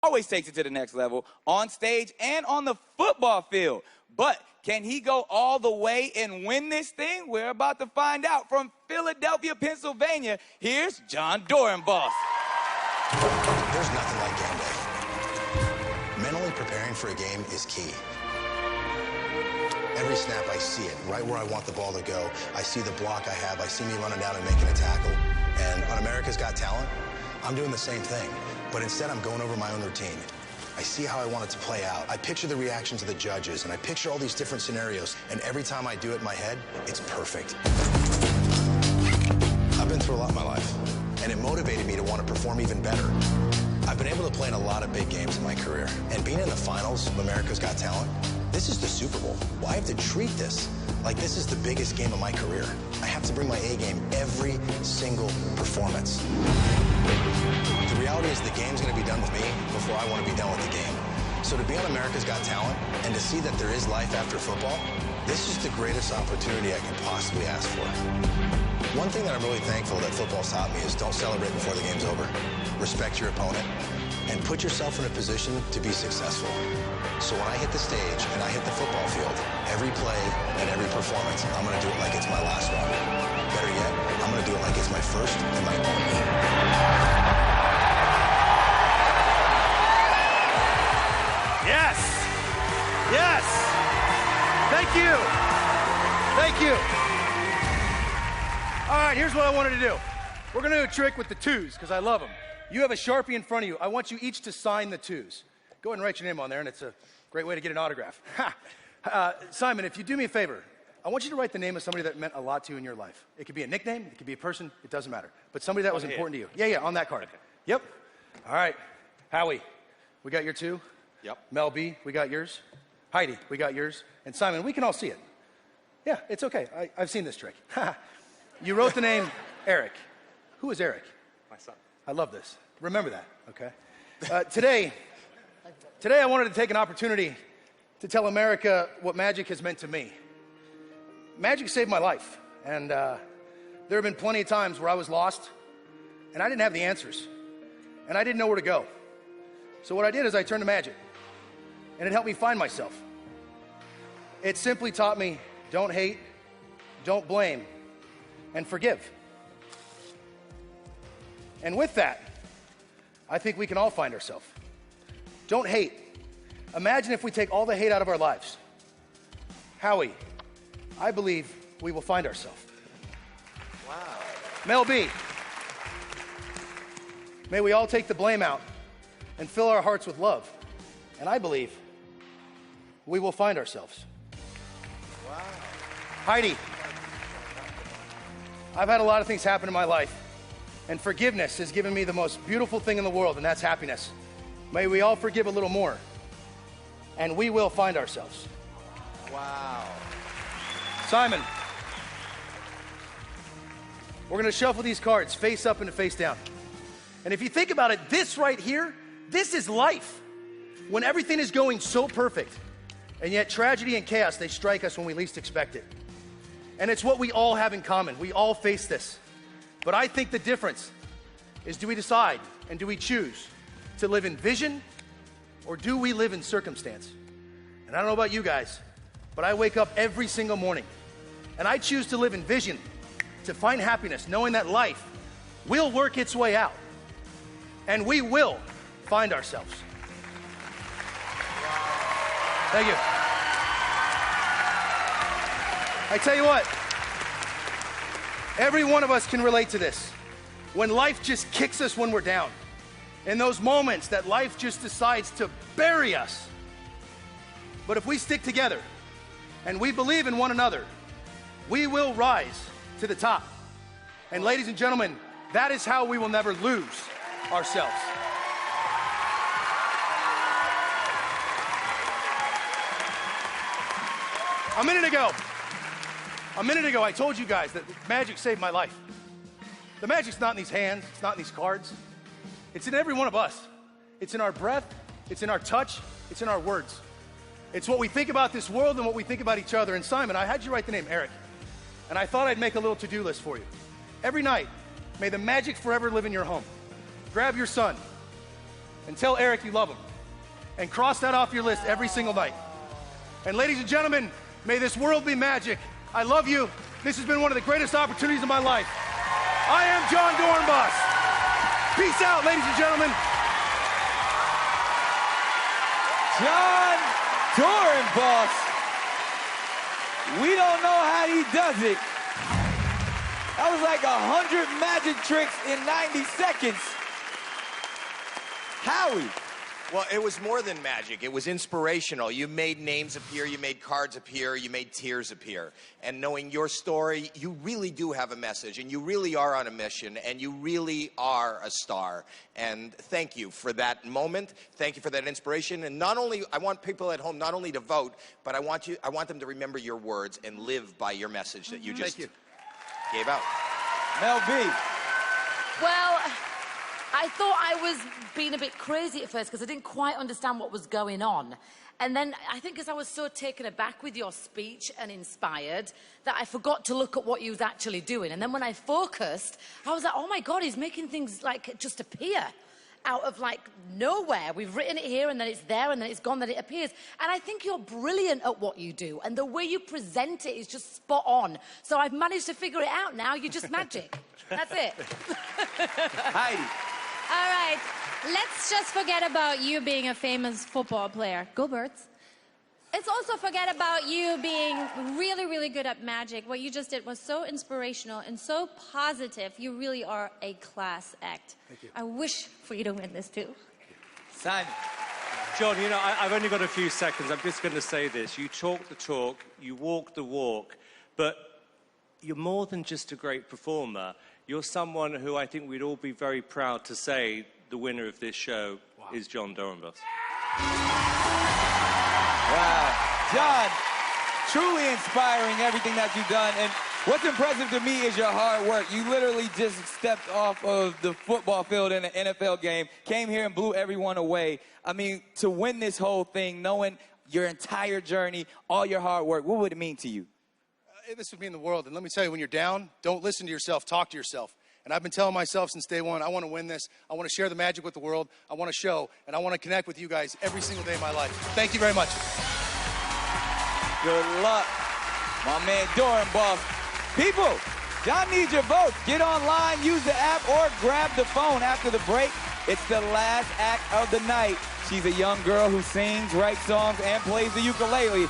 always takes it to the next level on stage and on the football field. But can he go all the way and win this thing? We're about to find out. From Philadelphia, Pennsylvania, here's John Dorenbos. There's nothing like game day. Mentally preparing for a game is key. Every snap, I see it, right where I want the ball to go. I see the block I have. I see me running down and making a tackle. And on America's Got Talent, I'm doing the same thing. But instead, I'm going over my own routine. I see how I want it to play out. I picture the reactions of the judges, and I picture all these different scenarios. And every time I do it in my head, it's perfect. I've been through a lot in my life, and it motivated me to want to perform even better. I've been able to play in a lot of big games in my career. And being in the finals of America's Got Talent, this is the Super Bowl. Well, I have to treat this like this is the biggest game of my career. I have to bring my A game every single performance. The reality is the game's going to be done with me before I want to be done with the game. So to be on America's Got Talent and to see that there is life after football, this is the greatest opportunity I can possibly ask for. One thing that I'm really thankful that football's taught me is don't celebrate before the game's over. Respect your opponent and put yourself in a position to be successful. So when I hit the stage and I hit the football field, every play and every performance, I'm going to do it like it's my last one. Better yet, I'm going to do it like it's my first and my only. Yes! Yes! Thank you! Thank you! All right, here's what I wanted to do. We're going to do a trick with the twos, because I love them. You have a Sharpie in front of you. I want you each to sign the twos. Go ahead and write your name on there, and it's a great way to get an autograph. Simon, if you do me a favor, I want you to write the name of somebody that meant a lot to you in your life. It could be a nickname, it could be a person, it doesn't matter. But somebody that was important to you. Yeah, on that card. Okay. Yep. All right. Howie, we got your two. Yep. Mel B, we got yours. Heidi, we got yours. And Simon, we can all see it. Yeah, it's okay. I've seen this trick. You wrote the name Eric. Who is Eric? My son. I love this. Remember that, okay? Today I wanted to take an opportunity to tell America what magic has meant to me. Magic saved my life, and there have been plenty of times where I was lost, and I didn't have the answers, and I didn't know where to go. So what I did is I turned to magic, and it helped me find myself. It simply taught me, don't hate, don't blame, and forgive. And with that, I think we can all find ourselves. Don't hate. Imagine if we take all the hate out of our lives. Howie, I believe we will find ourselves. Wow. Mel B, may we all take the blame out and fill our hearts with love. And I believe we will find ourselves. Wow. Heidi, I've had a lot of things happen in my life, and forgiveness has given me the most beautiful thing in the world, and that's happiness. May we all forgive a little more, and we will find ourselves. Wow. Simon, we're going to shuffle these cards face up and face down. And if you think about it, this right here, this is life. When everything is going so perfect, and yet tragedy and chaos, they strike us when we least expect it. And it's what we all have in common. We all face this. But I think the difference is, do we decide and do we choose to live in vision, or do we live in circumstance? And I don't know about you guys, but I wake up every single morning and I choose to live in vision, to find happiness, knowing that life will work its way out and we will find ourselves. Thank you. I tell you what, every one of us can relate to this. When life just kicks us when we're down, in those moments that life just decides to bury us. But if we stick together and we believe in one another, we will rise to the top. And ladies and gentlemen, that is how we will never lose ourselves. A minute ago, I told you guys that magic saved my life. The magic's not in these hands, it's not in these cards. It's in every one of us. It's in our breath, it's in our touch, it's in our words. It's what we think about this world and what we think about each other. And Simon, I had you write the name Eric, and I thought I'd make a little to-do list for you. Every night, may the magic forever live in your home. Grab your son, And tell Eric you love him. And cross that off your list every single night. And ladies and gentlemen, may this world be magic. I love you. This has been one of the greatest opportunities of my life. I am Jon Dorenbos. Peace out, ladies and gentlemen. Jon Dorenbos. We don't know how he does it. That was like 100 magic tricks in 90 seconds. Howie. Well, it was more than magic. It was inspirational. You made names appear, you made cards appear, you made tears appear. And knowing your story, you really do have a message, and you really are on a mission, and you really are a star. And thank you for that moment. Thank you for that inspiration. And not only, I want people at home not only to vote, but I want them to remember your words and live by your message that you just gave out. Mel B. Well, I thought I was being a bit crazy at first because I didn't quite understand what was going on. And then I think because I was so taken aback with your speech and inspired that I forgot to look at what you was actually doing. And then when I focused, I was like, oh my God, he's making things like just appear out of like nowhere. We've written it here and then it's there and then it's gone, then it appears. And I think you're brilliant at what you do. And the way you present it is just spot on. So I've managed to figure it out now. You're just magic. That's it. Heidi. All right, let's just forget about you being a famous football player. Go Birds. Let's also forget about you being really, really good at magic. What you just did was so inspirational and so positive. You really are a class act. Thank you. I wish for you to win this too. Simon. John, you know, I've only got a few seconds. I'm just going to say this. You talk the talk, you walk the walk, but you're more than just a great performer. You're someone who I think we'd all be very proud to say the winner of this show is Jon Dorenbos. Wow. Jon, truly inspiring everything that you've done. And what's impressive to me is your hard work. You literally just stepped off of the football field in an NFL game, came here and blew everyone away. I mean, to win this whole thing, knowing your entire journey, all your hard work, what would it mean to you? This would mean the world. And let me tell you, when you're down, don't listen to yourself, talk to yourself. And I've been telling myself since day one, I want to win this. I want to share the magic with the world. I want to show, and I want to connect with you guys every single day of my life. Thank you very much. Good luck, my man Dorenbos. People, Jon needs your votes. Get online, use the app, or grab the phone after the break. It's the last act of the night. She's a young girl who sings, writes songs, and plays the ukulele.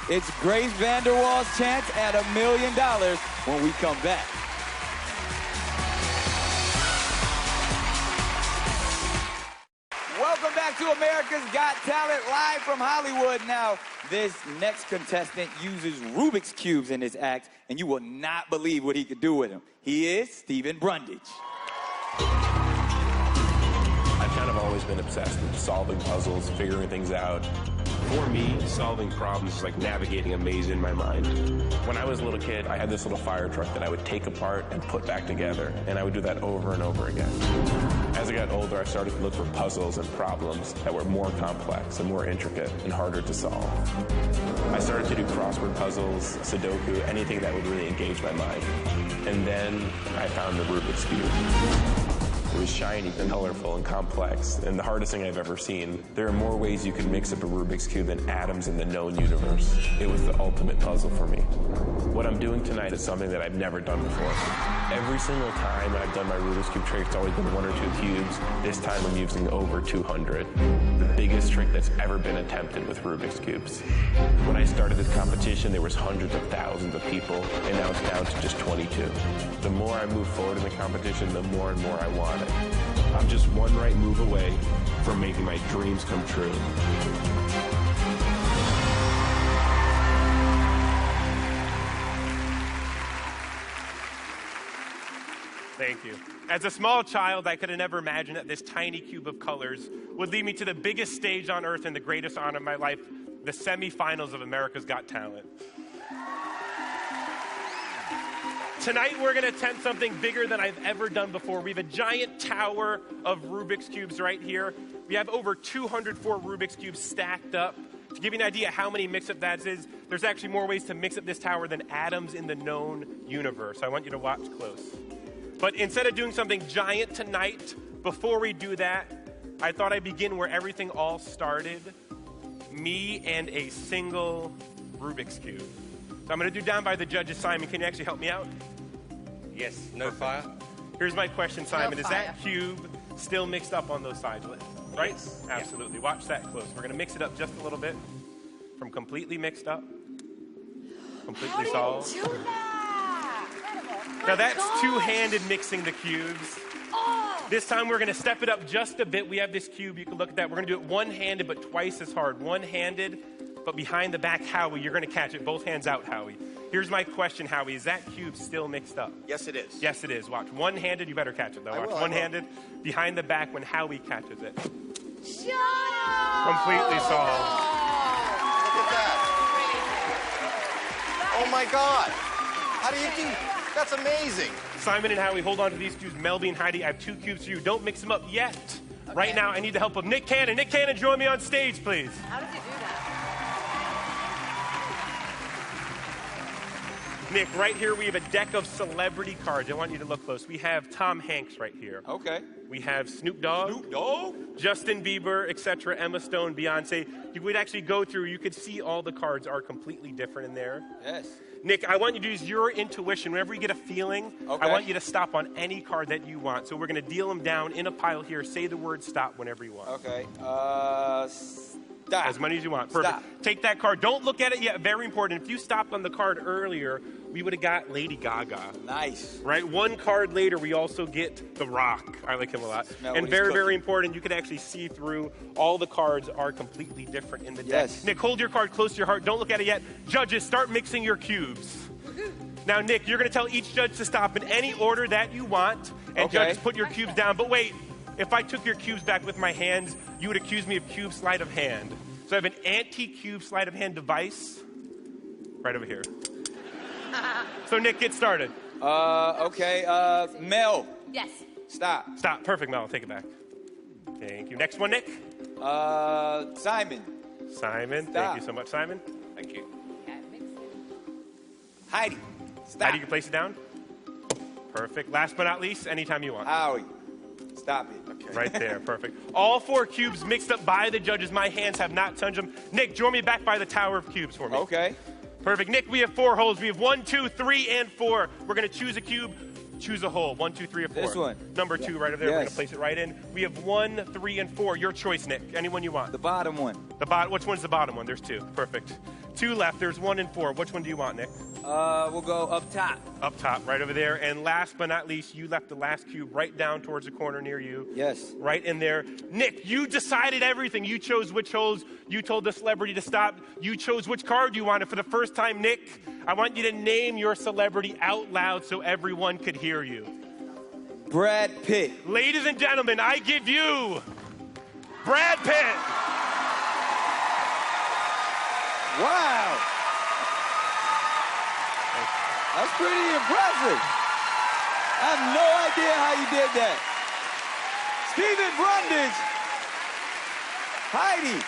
It's Grace VanderWaal's chance at $1 million when we come back. Welcome back to America's Got Talent, live from Hollywood. Now, this next contestant uses Rubik's Cubes in his act, and you will not believe what he could do with them. He is Stephen Brundage. I've kind of always been obsessed with solving puzzles, figuring things out. For me, solving problems is like navigating a maze in my mind. When I was a little kid, I had this little fire truck that I would take apart and put back together, and I would do that over and over again. As I got older, I started to look for puzzles and problems that were more complex and more intricate and harder to solve. I started to do crossword puzzles, Sudoku, anything that would really engage my mind. And then I found the Rubik's Cube. It was shiny and colorful and complex, and the hardest thing I've ever seen. There are more ways you can mix up a Rubik's Cube than atoms in the known universe. It was the ultimate puzzle for me. What I'm doing tonight is something that I've never done before. Every single time I've done my Rubik's Cube trick, it's always been 1 or 2 cubes. This time I'm using over 200. The biggest trick that's ever been attempted with Rubik's Cubes. When I started this competition, there was hundreds of thousands of people, and now it's down to just 22. The more I move forward in the competition, the more and more I want it. I'm just one right move away from making my dreams come true. Thank you. As a small child, I could have never imagined that this tiny cube of colors would lead me to the biggest stage on earth and the greatest honor of my life, the semifinals of America's Got Talent. Tonight, we're going to attempt something bigger than I've ever done before. We have a giant tower of Rubik's Cubes right here. We have over 204 Rubik's Cubes stacked up. To give you an idea how many mix-up that is, there's actually more ways to mix up this tower than atoms in the known universe. I want you to watch close. But instead of doing something giant tonight, before we do that, I thought I'd begin where everything all started. Me and a single Rubik's Cube. So I'm going to do down by the judges. Simon, can you actually help me out? Yes, no fire. Here's my question, Simon. No Is fire. that cube still mixed up on those sides? Right? Yes. Absolutely. Watch that close. We're going to mix it up just a little bit. From completely mixed up, completely solved. Do that? Incredible. Now that's gosh. two-handed mixing the cubes. Oh. This time we're going to step it up just a bit. We have this cube. You can look at that. We're going to do it one-handed, but twice as hard. One-handed, but behind the back, Howie. You're going to catch it. Both hands out, Howie. Here's my question, Howie. Is that cube still mixed up? Yes, it is. Yes, it is. Watch. One-handed. You better catch it, though. I Watch. will, I One-handed, behind the back when Howie catches it. Shut up. Completely solved. Look at that. Oh my God. How do you do? That's amazing. Simon and Howie, hold on to these cubes. Melby and Heidi, I have 2 cubes for you. Don't mix them up yet. Okay. Right now, I need the help of Nick Cannon. Nick Cannon, join me on stage, please. How does he do that? Nick, right here we have a deck of celebrity cards. I want you to look close. We have Tom Hanks right here. Okay. We have Snoop Dogg. Snoop Dogg? Justin Bieber, etc., Emma Stone, Beyonce. You would actually go through, you could see all the cards are completely different in there. Yes. Nick, I want you to use your intuition. Whenever you get a feeling, Okay. I want you to stop on any card that you want. So we're going to deal them down in a pile here. Say the word stop whenever you want. Okay. Stop. As many as you want. Perfect. Stop. Take that card. Don't look at it yet. Very important. If you stopped on the card earlier, we would have got Lady Gaga. Nice. Right? One card later, we also get The Rock. I like him a lot. Smell And what he's very, very cooking. important, you can actually see through. All the cards are completely different in the deck. Yes. Nick, hold your card close to your heart. Don't look at it yet. Judges, start mixing your cubes. Now, Nick, you're going to tell each judge to stop in any order that you want. And Okay. judges, put your cubes down. But wait, if I took your cubes back with my hands, you would accuse me of cube sleight of hand. So I have an anti-cube sleight of hand device right over here. So, Nick, get started. Okay. Mel. Yes. Stop. Stop. Perfect, Mel. Take it back. Thank you. Next one, Nick. Simon. Simon. Stop. Thank you so much, Simon. Thank you. Okay, mix it. Heidi. Stop. Heidi, you can place it down. Perfect. Last but not least, anytime you want. Howie. Stop it. Okay. Right there. Perfect. All 4 cubes mixed up by the judges. My hands have not touched them. Nick, join me back by the tower of cubes for me. Okay. Perfect. Nick, we have 4 holes. We have 1, 2, 3, and 4. We're going to choose a cube. Choose a hole. 1, 2, 3, or 4. This one. Number 2 right over there. We're going to Yes. place it right in. We have 1, 3, and 4. Your choice, Nick. Anyone you want. The bottom one. The bottom. Which one's the bottom one? There's 2. Perfect. 2 left. There's 1 and 4. Which one do you want, Nick? We'll go up top. Up top, right over there. And last but not least, you left the last cube right down towards the corner near you. Yes. Right in there. Nick, you decided everything. You chose which holes. You told the celebrity to stop. You chose which card you wanted. For the first time, Nick, I want you to name your celebrity out loud so everyone could hear you. Brad Pitt. Ladies and gentlemen, I give you Brad Pitt. Wow. That's pretty impressive. I have no idea how you did that. Stephen Brundage. Heidi.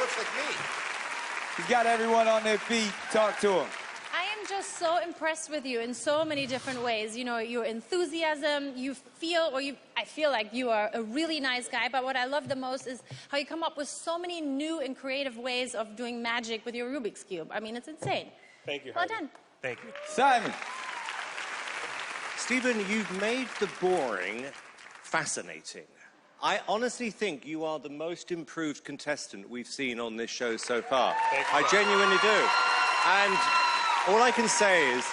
Looks like me. He's got everyone on their feet. Talk to him. I am just so impressed with you in so many different ways. You know, your enthusiasm, I feel like you are a really nice guy, but what I love the most is how you come up with so many new and creative ways of doing magic with your Rubik's Cube. I mean, it's insane. Thank you, Well Heidi. done. Thank you. Simon. Stephen, you've made the boring fascinating. I honestly think you are the most improved contestant we've seen on this show so far. Thank you. I genuinely do. And all I can say is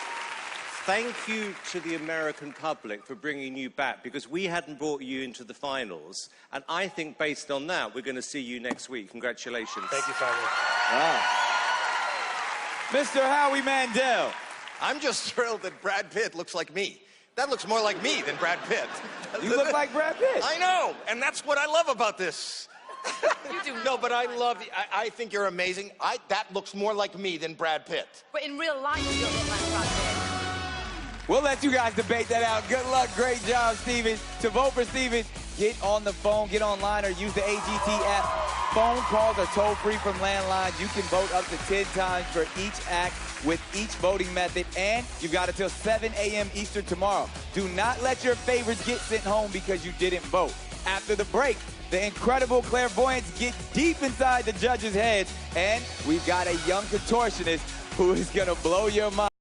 thank you to the American public for bringing you back, because we hadn't brought you into the finals. And I think based on that, we're going to see you next week. Congratulations. Thank you, Simon. Wow. Mr. Howie Mandel. I'm just thrilled that Brad Pitt looks like me. That looks more like me than Brad Pitt. You look like Brad Pitt. I know, and that's what I love about this. You do. No, but I love you. I think you're amazing. That looks more like me than Brad Pitt. But in real life, you don't look like Brad Pitt. We'll let you guys debate that out. Good luck. Great job, Steven. To vote for Steven, get on the phone, get online, or use the AGT app. Phone calls are toll-free from landlines. You can vote up to 10 times for each act with each voting method, and you've got until 7 a.m. Eastern tomorrow. Do not let your favorites get sent home because you didn't vote. After the break, the incredible clairvoyants get deep inside the judges' heads, and we've got a young contortionist who is going to blow your mind.